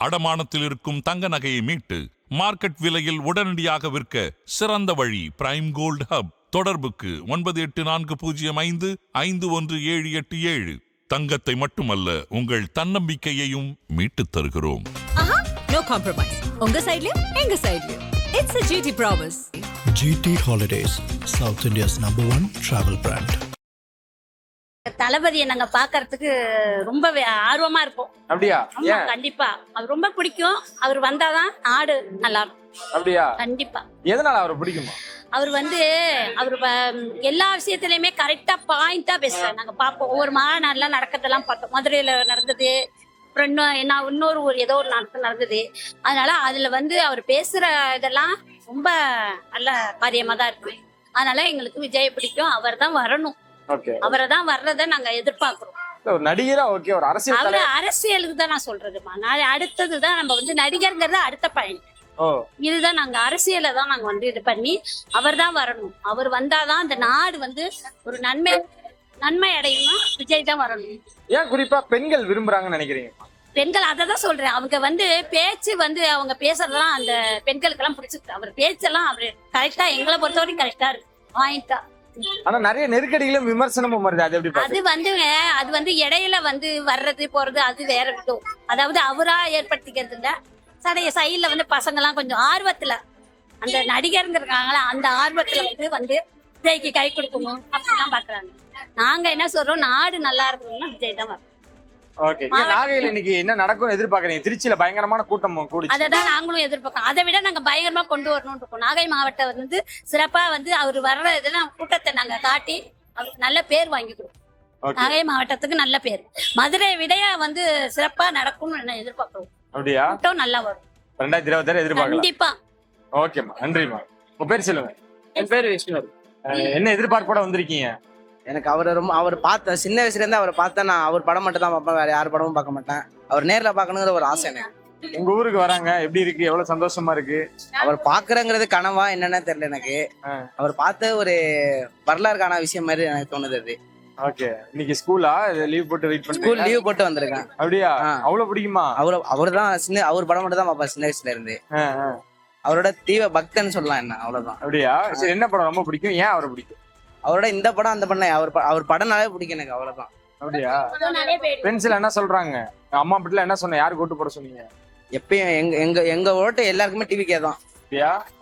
அடமானத்தில் இருக்கும் தங்க நகையை மீட்டு மார்க்கெட் விலையில் உடனடியாக விற்க சிறந்த வழி பிரைம் கோல்ட் ஹப். தொடர்புக்கு 9845551787. தங்கத்தை மட்டுமல்ல, உங்கள் தன்னம்பிக்கையையும் மீட்டுத் தருகிறோம். No compromise. உங்க சைடுலயும் எங்க சைடுலயும். It's a GT promise. GT Holidays, South India's #1 travel brand. தளபதியை நாங்க பாக்குறதுக்கு ரொம்ப ஆர்வமா இருப்போம். அப்படியா? ஆமா, கண்டிப்பா. அவர் ரொம்ப பிடிக்கும். அவர் வந்தாதான் நாடு நல்லா இருக்கும். அப்படியா? கண்டிப்பா. எதனால அவரை பிடிக்குமா? அவர் அவர் எல்லா விஷயத்திலயுமே கரெக்டா பாயிண்டா பேசுறாரு. நாங்க பாப்போம். ஒவ்வொரு மாநாடுலாம் நடக்கிறதெல்லாம் பார்த்தோம். மதுரையில நடந்தது, அப்புறம் இன்னொரு ஏதோ ஒரு நாட்கள் நடந்தது. அதனால அதுல அவர் பேசுற இதெல்லாம் ரொம்ப நல்ல காரியமா தான் இருக்கு. அதனால எங்களுக்கு விஜய் பிடிக்கும். அவர் தான் வரணும். அவரை தான் வர்றத நாங்க எதிர்பார்க்கிறோம். ஒரு நடிகரா ஓகே, ஒரு அரசியல் அவரு அரசியலுக்கு தான் நான் சொல்றதுமா. அடுத்ததுதான் நம்ம நடிகர்ங்கிறது அடுத்த பயன். இதுதான் நாங்க அரசியலை தான் நாங்க இது பண்ணி அவர் தான் வரணும். அவர் வந்தாதான் அந்த நாடு ஒரு நன்மை அடையணும். விஜய் தான் வரணும். ஏன் குறிப்பா பெண்கள் விரும்புறாங்கன்னு நினைக்கிறீங்க? பெண்கள் அததான் சொல்றேன். அவங்க பேச்சு அவங்க பேசுறதெல்லாம் அந்த பெண்களுக்கு எல்லாம் பிடிச்சிருக்கு. அவர் பேச்செல்லாம் அவரு கரெக்டா, எங்களை பொறுத்தவரைக்கும் கரெக்டா இருக்கு, பாயிண்டா. ஆனா நிறைய நெருக்கடிகளும் விமர்சனமும் வருது. அது எப்படி? அது இடையில வர்றது போறது அது வேற விதம். அதாவது அவரா ஏற்படுத்திக்கிறது இல்ல. சைட்ல பசங்க எல்லாம் கொஞ்சம் ஆர்வத்துல, அந்த நடிகருங்க இருக்காங்களா, அந்த ஆர்வத்துல விஜய்க்கு கை கொடுக்கணும் அப்படிலாம் பாக்குறாங்க. நாங்க என்ன சொல்றோம், நாடு நல்லா இருக்கணும்னா விஜய் தான் வரும். ஓகே. நாகையில இன்னைக்கு என்ன நடக்கும் எதிர்பார்க்கறீங்க? திருச்சியில பயங்கரமான கூட்டம் கூடி, அததான் நாங்களும் எதிர்பார்க்கோம். அதை விட நாங்க பயங்கரமா கொண்டு வரணும்னு இருக்கோம். நாகை மாவட்டம் சிறப்பா அவர் வர்ற இதெல்லாம் கூட்டத்தை நாங்க காட்டி அவருக்கு நல்ல பேர் வாங்கி கொடுப்போம். நாகை மாவட்டத்துக்கு நல்ல பேர். மதுரை விட சிறப்பா நடக்கும்னு எதிர்பார்க்கிறோம். அப்படியா? கூட்டம் நல்லா வரும். 2026 எதிர்பார்க்கலாம். கண்டிப்பா. ஓகேம்மா, நன்றிம்மா. உங்க பேர் சொல்லுங்க. என் பேரு விஷ்ணு. என்ன எதிர்பார்ப்போட வந்திருக்கீங்க? எனக்கு அவர் பார்த்த சின்ன வயசுல இருந்து அவரை பார்த்தா நான் அவர் படம் மட்டும் தான் பார்ப்பேன், வேற யார் படமும் பார்க்க மாட்டேன். அவர் நேர்ல பார்க்கணுங்கிற ஒரு ஆசை எனக்கு. உங்க ஊருக்கு வராங்க, எப்படி இருக்கு? எவ்வளவு சந்தோஷமா இருக்கு? அவர் பாக்குறங்கிறது கனவா என்னன்னு தெரியல எனக்கு. அவர் பார்த்த ஒரு வரலாறுக்கான விஷயம் மாதிரி எனக்கு தோணுது அது. ஓகே. இன்னைக்கு ஸ்கூலா லீவ் போட்டு வெயிட் பண்ணி? ஸ்கூல் லீவ் போட்டு வந்திருக்கேன். அப்படியா? அவ்வளவு பிடிக்குமா? அவர் தான் அவர் படம் மட்டும் தான் பார்ப்பேன் சின்ன வயசுல இருந்து. அவரோட தீவிர பக்தன்னு சொல்லலாம். என்ன அவ்வளவுதான். அப்படியா? சரி, என்ன படம் ரொம்ப பிடிக்கும்? ஏன் அவரை பிடிக்கும்? அவரோட இந்த படம் அந்த படம் அவர் படம்னாலே பிடிக்கும் எனக்கு, அவ்வளவுதான். அப்படியா? பென்சில் என்ன சொல்றாங்க? அம்மா வீட்டுல என்ன சொன்ன? யாருக்கு ஓட்டு போட சொன்னீங்க? எப்பயும் எங்க ஓட்டு எல்லாருக்குமே டிவி தான்.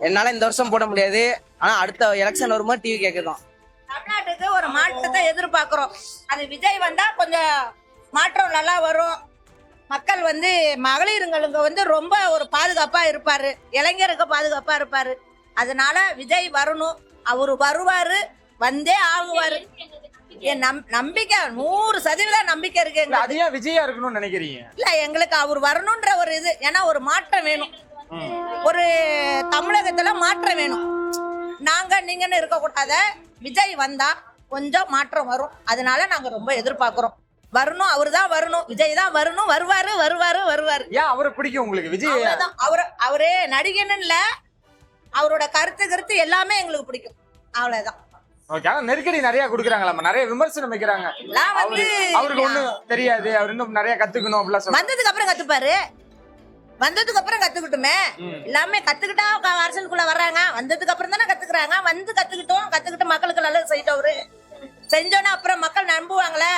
என்னால இந்த வருஷம் போட முடியாது, ஆனா அடுத்த எலெக்ஷன் வரும்போது டிவி கேக்குதான். தமிழ்நாட்டுக்கு ஒரு மாற்றத்தை எதிர்பார்க்கிறோம். அது விஜய் வந்தா கொஞ்சம் மாற்றம் நல்லா வரும். மக்கள் மகளிருங்களுக்கு ரொம்ப ஒரு பாதுகாப்பா இருப்பாரு, இளைஞருக்கு பாதுகாப்பா இருப்பாரு. அதனால விஜய் வரணும். அவரு வருவாரு, வந்தே ஆகுவாரு. என் நம்பிக்கை 100% நம்பிக்கை இருக்கு. அது ஏன் விஜயா இருக்கணும்னு நினைக்கிறீங்க? இல்ல, எங்களுக்கு அவர் வரணும்ன்ற ஒரு இது. ஏன்னா ஒரு மாற்றம் வேணும். ஒரு தமிழகத்துல மாற்றம் வேணும். நாங்க நீங்கன்னு இருக்க கூடாத. விஜய் வந்தா கொஞ்சம் மாற்றம் வரும். அதனால நாங்க ரொம்ப எதிர்பார்க்கிறோம். வரணும், அவரு தான் வரணும், விஜய் தான் வரணும். வருவாரு. ஏன் அவரை பிடிக்கும் உங்களுக்கு? விஜய் அவரே நடிகன்னு இல்ல, அவரோட கருத்து எல்லாமே எங்களுக்கு பிடிக்கும். அவ்வளவுதான். ஓகே. ஆனா நெருக்கடி நிறைய குடுக்குறாங்களா? நிறைய விமர்சனம் வைக்கிறாங்க. அவருக்கு ஒண்ணும் தெரியாது, அவர் இன்னும் நிறைய கத்துக்கணும் அப்படிலாம் சொல்றாங்க. வந்ததுக்கு அப்புறம் கத்துப்பாரு. வந்ததுக்கு அப்புறம் கத்துக்கிட்டுமே. எல்லாமே கத்துக்கிட்டா அரசனுக்குள்ள வர்றாங்க. வந்ததுக்கு அப்புறம் தானே கத்துக்கிறாங்க. கத்துக்கிட்டு மக்களுக்கு நல்லது செய்யட்டும். அவரு செஞ்சோன்னா அப்புறம் மக்கள் நம்புவாங்களே.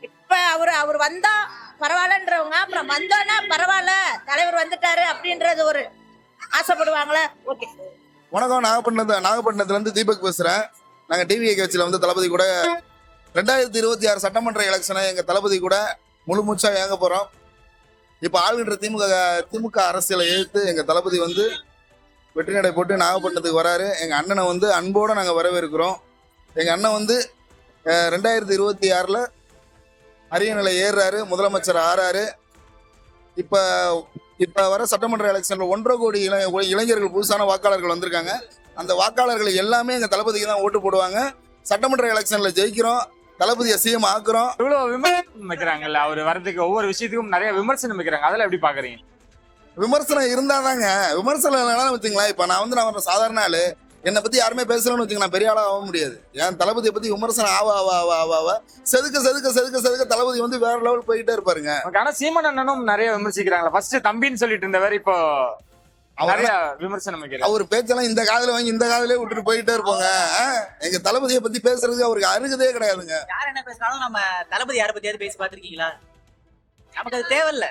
இப்ப அவர் வந்தா பரவாயில்லன்றவங்க, அப்புறம் வந்தோன்னா பரவாயில்ல தலைவர் வந்துட்டாரு அப்படின்றது ஒரு ஆசைப்படுவாங்களே. ஓகே. வணக்கம். நாகப்பட்டினத்துல இருந்து தீபக் பேசுறேன். நாங்க டிவி கட்சியில தளபதி கூட 2026 சட்டமன்ற எலெக்ஷனை எங்க தளபதி கூட முழு மூச்சா இயங்க போறோம். இப்ப ஆளுகின்ற திமுக அரசியலை எதிர்த்து எங்க தளபதி வெற்றி நடை போட்டு நாகப்பட்டினத்துக்கு வராரு. எங்க அண்ணனை அன்போட நாங்க வரவேற்கிறோம். எங்க அண்ணன் 2026 அரியணையில ஏறுறாரு, முதலமைச்சர் ஆறாரு. இப்ப வர சட்டமன்ற எலெக்ஷன்ல 1.5 கோடி இளைஞர்கள் புதுசான வாக்காளர்கள் வந்திருக்காங்க. அந்த வாக்காளர்கள் எல்லாமே எங்க தளபதிக்கு தான் ஓட்டு போடுவாங்க. சட்டமன்ற எலெக்ஷன்ல ஜெயிக்கிறோம், தளபதியை சிஎம் ஆக்குறோம். இவ்வளவு விமர்சனம் வைக்கிறாங்கல்ல, அவர் வரதுக்கு ஒவ்வொரு விஷயத்துக்கும் நிறைய விமர்சனம் வைக்கிறாங்க. அதெல்லாம் எப்படி பாக்குறீங்க? விமர்சனம் இருந்தாதாங்க. விமர்சனம் இல்லைனாலும் வச்சுங்களேன். இப்ப நான் சாதாரண ஆளு, என்னை பத்தி யாருமே பேசலன்னு வச்சுக்க நான் பெரிய ஆளா ஆக முடியாது. என் தளபதியை பத்தி விமர்சனம் ஆவ செதுக்க தளபதி வந்து வேற லெவல் போயிட்டே இருப்பாருங்க. ஆனா சீமான் அண்ணனும் நிறைய விமர்சிக்கிறாங்களா? ஃபர்ஸ்ட் தம்பின்னு சொல்லிட்டு இருந்தவர் இப்போ நிறைய விமர்சனம் வைக்கிறார். அவர் பேச்செல்லாம் இந்த காதுல வாங்கி இந்த காதுலயே விட்டுட்டு போயிட்டே இருப்போங்க. எங்க தளபதியை பத்தி பேசுறதுக்கு அவருக்கு அருகதே கிடையாதுங்க. யார் என்ன பேசினாலும் நம்ம தளபதி யாரை பத்தியாவது பேசி பாத்திருக்கீங்களா? நமக்கு அது தேவையில்ல.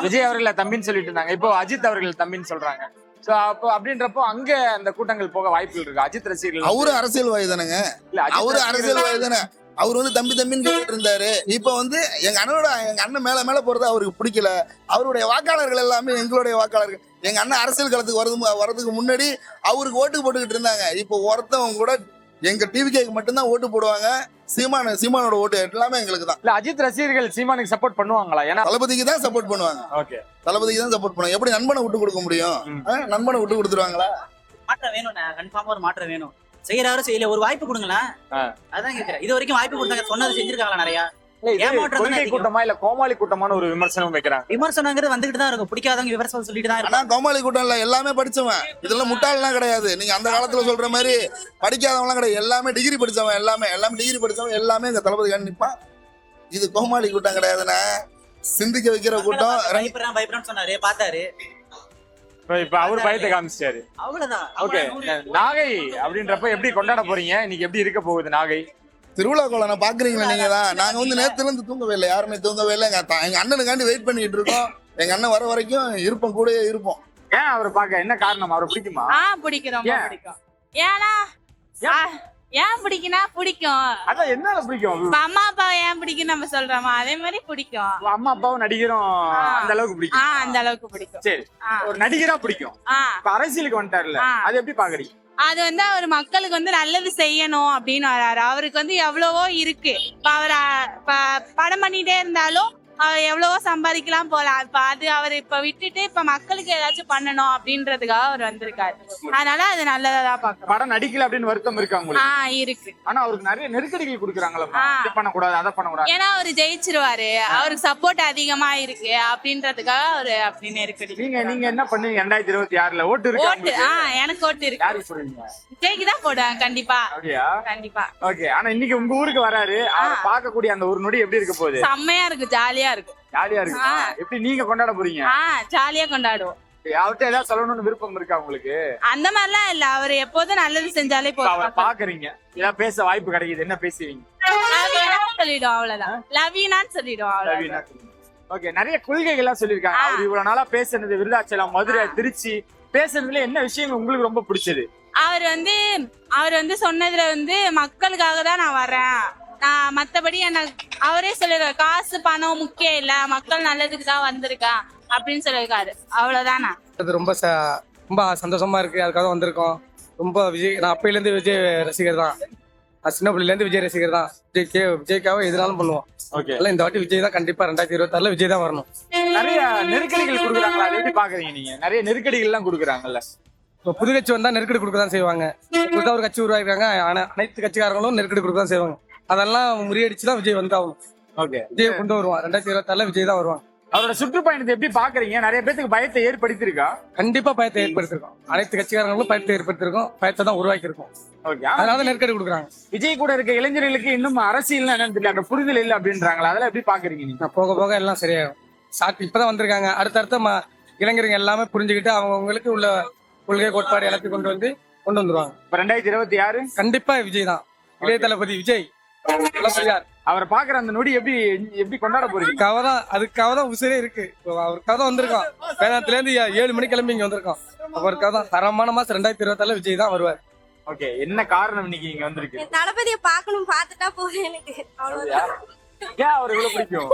விஜய் அவர்கள் தம்பின்னு சொல்லிட்டு இருந்தாங்க, இப்போ அஜித் அவர்கள் தம்பின்னு சொல்றாங்க. சோ அப்போ அப்படின்றப்போ அங்க அந்த கூட்டங்கள் போக வாய்ப்புகள் இருக்கு. அஜித் ரசிகர்கள் அவரு அரசியல்வாதி தானேங்க. அவரு அரசியல்வாதி தானே. அவர் வந்து தம்பின்னு சொல்லிட்டு இருந்தாரு. இப்ப வந்து எங்க அண்ணன் மேல போறது அவருக்கு பிடிக்கல. அவருடைய வாக்காளர்கள் எல்லாமே எங்களுடைய வாக்காளர்கள். எங்க அண்ணன் அரசியல் களத்துக்கு வர்றதுக்கு முன்னாடி அவருக்கு ஓட்டு போட்டுக்கிட்டு இருந்தாங்க. இப்போ ஒருத்தவங்க கூட எங்க டிவிக்கு மட்டும்தான் ஓட்டு போடுவாங்க. சீமானோட ஓட்டு எல்லாமே எங்களுக்கு தான். இல்ல அஜித் ரசிகர்கள் சீமானுக்கு சப்போர்ட் பண்ணுவாங்களா? ஏன்னா தளபதிக்கு தான் சப்போர்ட் பண்ணுவாங்க. ஓகே, தளபதிக்கு தான் சப்போர்ட் பண்ணுவாங்க. எப்படி நண்பனை விட்டு கொடுக்க முடியும்? நண்பனை விட்டு கொடுத்துருவாங்களா? மாற்றம் வேணும், கன்ஃபார்மா ஒரு மாற்றம் வேணும். செய்யறாரு செய்யல, ஒரு வாய்ப்பு கொடுங்களேன். அதான் கேக்குறேன். இது வரைக்கும் வாய்ப்பு கொடுத்தாங்க, சொன்னது செஞ்சிருக்காங்களா? நிறைய கொள்கை கூட்டமா இல்ல கோமாளி கூட்டமான ஒரு விமர்சனம் வைக்கிறாங்க. விமர்சனங்கிறது வந்துகிட்டு தான் இருக்கும். பிடிக்காதவங்க விமர்சனம் சொல்லிட்டு தான் இருக்கும். கோமாளி கூட்டம் இல்ல, எல்லாமே படிச்சவன். இதெல்லாம் முட்டாள்லாம் கிடையாது. நீங்க அந்த காலத்துல சொல்ற மாதிரி படிக்காதவங்கலாம் கிடையாது. எல்லாமே டிகிரி படிச்சவன். எல்லாமே டிகிரி படிச்சவன். எல்லாமே இந்த தளபதி நிப்பான். இது கோமாளி கூட்டம் கிடையாதுண்ணா. சிந்திக்க வைக்கிற கூட்டம். பயப்படுறான்னு சொன்னாரு, பார்த்தாரு. இப்ப அவரு பயத்தை காமிச்சிட்டாரு. அவ்வளவுதான். ஓகே, நாகை அப்படின்றப்ப எப்படி கொண்டாட போறீங்க? இன்னைக்கு எப்படி இருக்க போகுது நாகை திருவிழா கோலம்? பாக்குறீங்களா நீங்க தான்? நாங்க வந்து நேத்துல இருந்து தூங்கவே இல்லை, யாருமே தூங்கவே இல்லை. எங்க அண்ணனுக்காண்டி வெயிட் பண்ணிட்டு இருக்கோம். எங்க அண்ணன் வர வரைக்கும் இருப்போம், கூடயே இருப்போம். ஏன் அவரை பார்க்க என்ன காரணம்? அவரை பிடிக்குமா? பிடிக்கும். ஏன்னா ஏன் பிடிக்கும். அதான் என்ன பிடிக்கும்? அம்மா அப்பாவை ஏன் பிடிக்கும் நம்ம சொல்றோமா, அதே மாதிரி பிடிக்கும். அம்மா அப்பாவும் நடிகரும் அந்த அளவுக்கு பிடிக்கும். அந்த அளவுக்கு பிடிக்கும். சரி, ஒரு நடிகரா பிடிக்கும். அரசியலுக்கு வந்துட்டாருல, அது எப்படி பாக்குறீங்க? அது வந்து அவர் மக்களுக்கு வந்து நல்லது செய்யணும் அப்படின்னு வராரு. அவருக்கு வந்து எவ்வளவோ இருக்கு. இப்ப அவர் படம் பண்ணிட்டே இருந்தாலும் அவர் எவ்வளவோ சம்பாதிக்கலாம் போலாம். இப்ப அது அவர் இப்ப விட்டுட்டு இப்ப மக்களுக்கு ஏதாச்சும் பண்ணணும் அப்படின்றதுக்காக அவர் வந்திருக்காரு. அதனால அது நல்லதான் பாக்குறோம். படம் நடிக்கல அப்படின்னு வருத்தம் இருக்கு உங்களுக்கு? இருக்கு. ஆனா அவருக்கு நிறைய நெருக்கடிகள் கொடுக்குறாங்களா? இதை பண்ணக்கூடாது, அதை பண்ணக்கூடாது. ஏன்னா அவரு ஜெயிச்சிருவாரு, அவருக்கு சப்போர்ட் அதிகமா இருக்கு அப்படின்றதுக்காக அவரு அப்படி நெருக்கடி. நீங்க என்ன பண்ணுவீங்க 2026ல? ஓட்டு இருக்கு? எனக்கு ஓட்டு இருக்கு. யாருக்கு போடுவீங்க? விஜய்க்கு தான் போடுவேன் கண்டிப்பா. அப்படியா? கண்டிப்பா. ஓகே, ஆனா இன்னைக்கு உங்க ஊருக்கு வராரு, அவரை பார்க்கக்கூடிய அந்த ஒரு நொடி எப்படி இருக்க போகுது? செம்மையா இருக்கு, ஜாலியா இருக்கு. எப்படி நீங்க கொண்டாட போறீங்க? ஜாலியா கொண்டாடுவோம். அவர்கிட்ட ஏதாவது சொல்லணும்னு விருப்பம் இருக்கா உங்களுக்கு? அந்த மாதிரிலாம் இல்ல, அவர் எப்போதும் நல்லது செஞ்சாலே போதும். பாக்குறீங்க, ஏதாவது பேச வாய்ப்பு கிடைக்குது, என்ன பேசுவீங்க? சொல்லிடும், அவ்வளவுதான். லவ்யூனான்னு சொல்லிடும், அவ்வளவுதான். ஓகே, நிறைய கொள்கைகள் எல்லாம் சொல்லிருக்காங்க. அவர் இவ்வளவு நாளா பேசுனது, விருதாச்சலம், மதுரை, திருச்சி பேசுனதுல என்ன விஷயங்கள் உங்களுக்கு ரொம்ப பிடிச்சது? அவர் வந்து சொன்னதுல வந்து மக்களுக்காக தான் நான் வர்றேன், நான் மத்தபடி அவரே சொல்லிருக்காரு, காசு பணம் முக்கியம் இல்ல, மக்கள் நல்லதுக்கு தான் வந்திருக்கேன் அப்படின்னு சொல்லிருக்காரு. அவ்வளவுதானா. அது ரொம்ப சந்தோஷமா இருக்கு. அதுக்காக வந்திருக்கோம். ரொம்ப நான் அப்பையில இருந்து விஜய் ரசிகர் தான். நான் சின்ன பிள்ளைல இருந்து விஜய் ரசிகர் தான். விஜய்க்காக எதுனாலும் பண்ணுவோம். ஓகே, இந்த வாட்டி விஜய் தான் கண்டிப்பா 2026ல விஜய் தான் வரணும். நிறைய நெருக்கடிகள் கொடுக்குறாங்களா? அதை எப்படி பாக்குறீங்க நீங்க? நிறைய நெருக்கடிகள் எல்லாம் கொடுக்குறாங்கல்ல. இப்போ புது கட்சி வந்தா நெருக்கடி கொடுக்க தான் செய்வாங்க. ஒரு கட்சி உருவாக்கிருக்காங்க, அனைத்து கட்சிக்காரங்களும் நெருக்கடி கொடுக்க தான் செய்வாங்க. அதெல்லாம் முறியடிச்சுதான் விஜய் வந்தாகும். ஓகே, விஜய் கொண்டு வருவான். 2026ல விஜய் தான் வருவான். அவரோட சுற்றுப்பயணத்தை எப்படி பாக்குறீங்க? நிறைய பேருக்கு பயத்தை ஏற்படுத்திருக்கா? கண்டிப்பா பயத்தை ஏற்படுத்திருக்கோம். அனைத்து கட்சிக்காரங்களும் பயத்தை ஏற்படுத்திருக்கோம். பயத்தை தான் உருவாக்கி இருக்கோம். ஓகே, அதனால நெருக்கடி கொடுக்குறாங்க. விஜய் கூட இருக்க இளைஞர்களுக்கு இன்னும் அரசியல் என்னன்னு தெரியல, அந்த புரிதல் இல்ல அப்படின்றாங்களா? அதெல்லாம் எப்படி பாக்குறீங்க நீங்க? போக போக எல்லாம் சரியாயிடும். இப்பதான் வந்திருக்காங்க. அடுத்தடுத்த இளைஞர்கள் எல்லாமே புரிஞ்சுக்கிட்டு அவங்களுக்கு உள்ள கொள்கை கோட்பாடு எல்லாத்தையும் கொண்டு வந்துருவாங்க. இப்ப 2026 கண்டிப்பா விஜய் தான். இளைய தளபதி விஜய். அவரை பாக்குற அந்த நொடி எப்படி கொண்டாட போறீங்க? அதுக்காக தான் உசிரே இருக்கு. அவருக்காக தான் வந்திருக்கோம். வேதாத்துல இருந்து 7 மணி கிளம்பி இங்க வந்திருக்கோம். அவருக்காக தான் தரமான மாசம் 2026ல விஜய் தான் வருவார். ஓகே, என்ன காரணம் இன்னைக்கு இங்க வந்திருக்கு? தளபதியை பார்க்கணும், பார்த்துட்டா போதும் எனக்கு. அவ்வளவுதான். ஏன் அவர் இவ்வளவு பிடிக்கும்?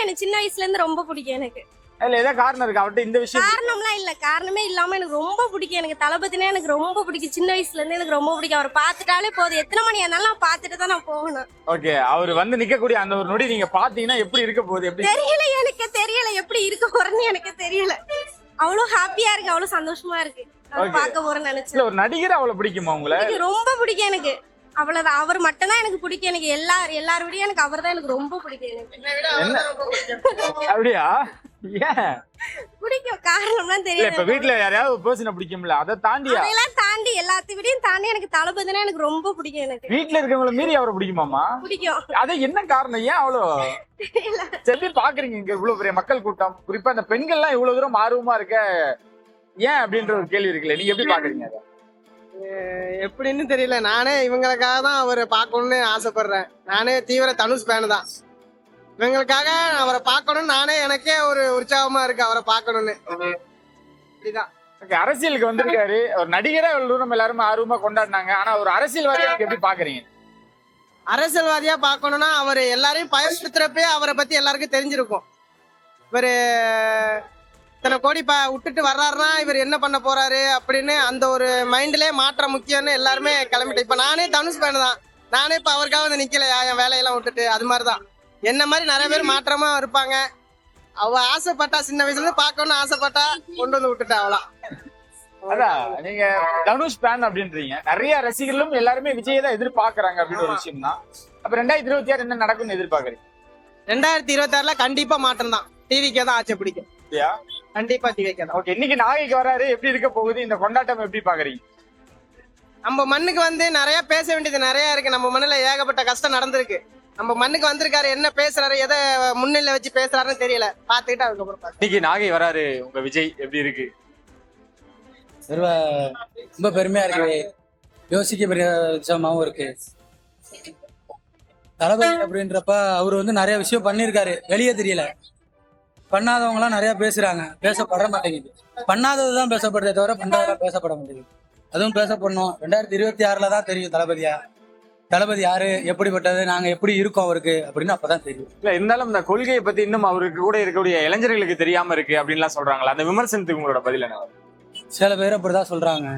எனக்கு சின்ன வயசுல இருந்து ரொம்ப பிடிக்கும் எனக்கு. இல்ல ஏதாவது காரணம் இருக்கு அவர்கிட்ட இந்த விஷயம்? காரணம்லாம் இல்ல, காரணமே இல்லாம எனக்கு ரொம்ப பிடிக்கும். எனக்கு தளபதினா எனக்கு ரொம்ப பிடிக்கும். சின்ன வயசுல இருந்து எனக்கு ரொம்ப பிடிக்கும். அவர் பார்த்துட்டாலே போதும், எத்தனை மணி ஆனாலும் நான் பார்த்துட்டு தான் நான் போகணும். ஓகே, அவர் வந்து நிக்கக்கூடிய அந்த ஒரு நொடி நீங்க பாத்தீங்கன்னா எப்படி இருக்க போகுது? எப்படி தெரியல, எனக்கு தெரியல எப்படி இருக்க போறேன்னு எனக்கு தெரியல. அவ்வளவு ஹாப்பியா இருக்கு, அவ்வளவு சந்தோஷமா இருக்கு. பார்க்க போறேன்னு நினைச்சேன். ஒரு நடிகர் அவ்வளவு பிடிக்குமா உங்களுக்கு? ரொம்ப பிடிக்கும் எனக்கு. அவ்வளவுதான், அவர் மட்டும் தான் எனக்கு பிடிக்கும். எனக்கு எல்லாரும் விட எனக்கு அவர் தான் எனக்கு ரொம்ப பிடிக்கும். எனக்கு அப்படியா? ஏன் பிடிக்கும்? காரணம்லாம் தெரியல. இப்ப வீட்டுல யாரையாவது ஒரு பர்சனை பிடிக்கும்ல, அதை தாண்டி அதெல்லாம் தாண்டி எல்லாத்தையும் விடையும் தாண்டி எனக்கு தளபதினா எனக்கு ரொம்ப பிடிக்கும். எனக்கு வீட்டுல இருக்கவங்கள மீறி அவரை பிடிக்குமாமா? பிடிக்கும். அது என்ன காரணம்? ஏன் அவ்வளோ எப்படி பாக்குறீங்க இங்க இவ்வளவு பெரிய மக்கள் கூட்டம், குறிப்பா இந்த பெண்கள் எல்லாம் இவ்வளவு தூரம் ஆர்வமா இருக்க ஏன் அப்படின்ற ஒரு கேள்வி இருக்குல்ல, நீங்க எப்படி பாக்குறீங்க அதை? எப்படின்னு தெரியல. நானே இவங்களுக்காக தான் அவரை பார்க்கணும்னு ஆசைப்படுறேன். நானே தீவிர தனுஷ் ஃபேன் தான். இவங்களுக்காக அவரை பார்க்கணும்னு நானே எனக்கே ஒரு உற்சாகமா இருக்கு அவரை பார்க்கணும்னு. இப்படிதான். Okay, அரசியலுக்கு வந்திருக்காரு ஒரு நடிகரா இவ்வளவு தூரம் எல்லாருமே ஆர்வமா கொண்டாடினாங்க. ஆனா ஒரு அரசியல்வாதியா எப்படி பாக்குறீங்க? அரசியல்வாதியா பார்க்கணும்னா அவர் எல்லாரையும் பயன்படுத்துறப்பே அவரை பத்தி எல்லாருக்கும் தெரிஞ்சிருக்கும். இவர் இத்தனை கோடி விட்டுட்டு வர்றாருன்னா இவர் என்ன பண்ண போறாரு அப்படின்னு அந்த ஒரு மைண்ட்லயே மாற்றம் முக்கியம்னு எல்லாருமே கிளம்பிட்டு. இப்ப நானே தனுஷ் ஃபேன் தான். நானே இப்ப அவருக்காக வந்து நிக்கலையா என் வேலையெல்லாம் விட்டுட்டு. அது மாதிரிதான் என்ன மாதிரி நிறைய பேர் மாற்றமா இருப்பாங்க. அவ ஆசைப்பட்டா சின்ன வயசுல இருந்து பார்க்கணும்னு ஆசைப்பட்டா கொண்டு வந்து விட்டுட்டா அவளாம். அதான் நீங்க தனுஷ் ஃபேன் அப்படின்றீங்க, நிறைய ரசிகர்களும் எல்லாருமே விஜய் தான் எதிர்பார்க்கறாங்க அப்படின்னு ஒரு விஷயம் தான். அப்ப 2026 என்ன நடக்கும்னு எதிர்பார்க்கறீங்க? 2026ல கண்டிப்பா மாற்றம் தான். டிவிக்கே தான் ஆட்சி பிடிக்கும். கண்டிப்பா டிவிக்கே தான். ஓகே, இன்னைக்கு நாகைக்கு வராரு, எப்படி இருக்க போகுது இந்த கொண்டாட்டம், எப்படி பாக்குறீங்க? நம்ம மண்ணுக்கு வந்து நிறைய பேச வேண்டியது நிறைய இருக்கு. நம்ம மண்ணுல ஏகப்பட்ட கஷ்டம் நடந்திருக்கு. நம்ம மண்ணுக்கு வந்திருக்காரு, என்ன பேசுறாரு, எதை முன்னிலை வச்சு பேசுறாருன்னு தெரியல. பாத்துக்கிட்டு அதுக்கப்புறம் இன்னைக்கு நாகை வராரு உங்க விஜய், எப்படி இருக்கு? ரொம்ப பெருமையா இருக்கு, யோசிக்க பெரிய விஷயமாவும் இருக்கு. தளபதி அப்படின்றப்ப அவரு வந்து நிறைய விஷயம் பண்ணியிருக்காரு, வெளியே தெரியல. பண்ணாதவங்க எல்லாம் நிறைய பேசுறாங்க, பேசப்பட மாட்டேங்குது. பண்ணாததுதான் பேசப்படுறதே தவிர பண்ணாததெல்லாம் பேசப்பட மாட்டேங்குது. அதுவும் பேசப்படணும். 2026ல தான் தெரியும் தளபதி யாரு, எப்படிப்பட்டது, நாங்க எப்படி இருக்கோம் அவருக்கு அப்படின்னு அப்பதான் தெரியும். இல்ல இருந்தாலும் இந்த கொள்கையை பத்தி இன்னும் அவருக்கு கூட இருக்கக்கூடிய இளைஞர்களுக்கு தெரியாம இருக்கு அப்படின்லாம் சொல்றாங்களா, அந்த விமர்சனத்துக்கு உங்களோட பதில் என்ன? சில பேர் அப்படிதான் சொல்றாங்க.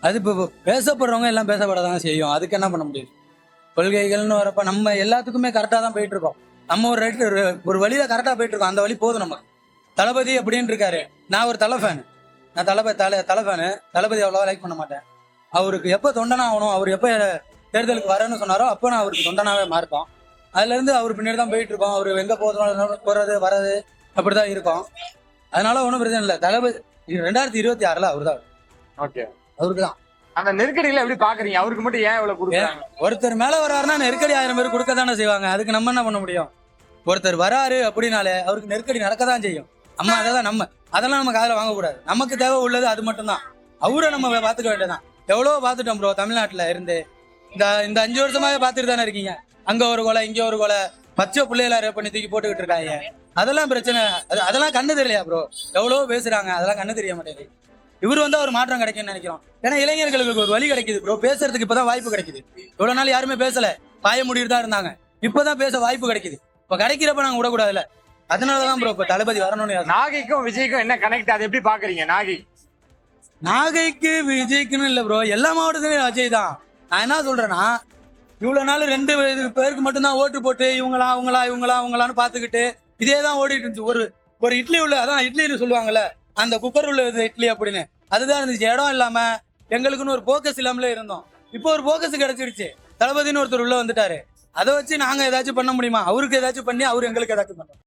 அது இப்போ பேசப்படுறவங்க எல்லாம் பேசப்படதாங்க செய்யும். அதுக்கு என்ன பண்ண முடியும்? கொள்கைகள்னு வரப்ப நம்ம எல்லாத்துக்குமே கரெக்டா தான் போயிட்டு இருக்கோம். நம்ம ஒரு வழியில கரெக்டா போயிட்டு இருக்கோம். அந்த வழி போதும் நமக்கு. தளபதி அப்படின்னு இருக்காரு. நான் ஒரு தலை ஃபேனு. நான் தலை ஃபேனு. தளபதி அவ்வளவா லைக் பண்ண மாட்டேன். அவருக்கு எப்ப தொண்டனா ஆகணும், அவர் எப்ப தேர்தலுக்கு வரேன்னு சொன்னாரோ அப்போ நான் அவருக்கு தொண்டனாவே மாறிட்டோம். அதுல இருந்து அவர் பின்னாடி தான் போயிட்டு இருக்கோம். அவரு எங்க போறது வர்றது அப்படிதான் இருக்கும். அதனால ஒன்றும் பிரச்சனை இல்லை. தளபதி 2026ல அவருதான். ஓகே, அவருக்கு தான். அந்த நெருக்கடியில எப்படி பாக்குறீங்க? அவருக்கு மட்டும் ஏன் இவ்வளவு கொடுக்குறாங்க? ஒருத்தர் மேல வர்றாருன்னா நெருக்கடி 1000 பேர் கொடுக்க தானே செய்வாங்க. அதுக்கு நம்ம என்ன பண்ண முடியும்? ஒருத்தர் வராரு அப்படின்னாலே அவருக்கு நெருக்கடி நடக்கதான் செய்யும். அம்மா அதெல்லாம் நம்ம காதுல வாங்கக்கூடாது. நமக்கு தேவை உள்ளது அது மட்டும்தான். அவரை நம்ம பாத்துக்க வேண்டியதான். எவ்வளவோ பாத்துட்டோம் ப்ரோ. தமிழ்நாட்டுல இருந்து இந்த 5 வருஷமாவே பாத்துட்டு தானே இருக்கீங்க. அங்க ஒரு கொலை, இங்க ஒரு கொலை, பச்சை பிள்ளைகளை ரேப் பண்ணி தூக்கி போட்டுக்கிட்டு இருக்காங்க. அதெல்லாம் பிரச்சனை. அதெல்லாம் கண்ணு தெரியலையா ப்ரோ? எவ்வளவோ பேசுறாங்க, அதெல்லாம் கண்ணு தெரிய மாட்டேங்குது. இவர் வந்து ஒரு மாற்றம் கிடைக்கும்னு நினைக்கிறோம். ஏன்னா இளைஞர்களுக்கு ஒரு வழி கிடைக்குது ப்ரோ. பேசுறதுக்கு இப்பதான் வாய்ப்பு கிடைக்குது. இவ்வளவு நாள் யாருமே பேசல, பாய முடிட்டு தான் இருந்தாங்க. இப்பதான் பேச வாய்ப்பு கிடைக்குது. இப்ப கிடைக்கிறப்ப நாங்க விடக்கூடாதுல்ல. அதனாலதான் ப்ரோ இப்ப தளபதி வரணும்னு. நாகைக்கும் விஜய்க்கும் என்ன கனெக்ட், அதை எப்படி பாக்குறீங்க? நாகைக்கு விஜய்க்குன்னு இல்ல ப்ரோ, எல்லா மாவட்டத்திலயும் விஜய் தான். நான் என்ன சொல்றேன்னா, இவ்வளவு நாள் 2 பேருக்கு மட்டும்தான் ஓட்டு போட்டு இவங்களான்னு பாத்துக்கிட்டு இதேதான் ஓடிட்டு இருந்துச்சு. ஒரு இட்லி உள்ள, அதான் இட்லின்னு சொல்லுவாங்கல்ல, அந்த குக்கர் உள்ள இட்லி அப்படின்னு அதுதான் இருந்துச்சு. இடம் இல்லாம எங்களுக்குன்னு ஒரு போக்கஸ் இல்லாமலே இருந்தோம். இப்போ ஒரு போக்கஸ் கிடைச்சிருச்சு. தளபதினு ஒருத்தர் உள்ள வந்துட்டாரு. அதை வச்சு நாங்க ஏதாச்சும் பண்ண முடியுமா? அவருக்கு ஏதாச்சும் பண்ணி அவரு எங்களுக்கு ஏதாச்சும் பண்ணோம்.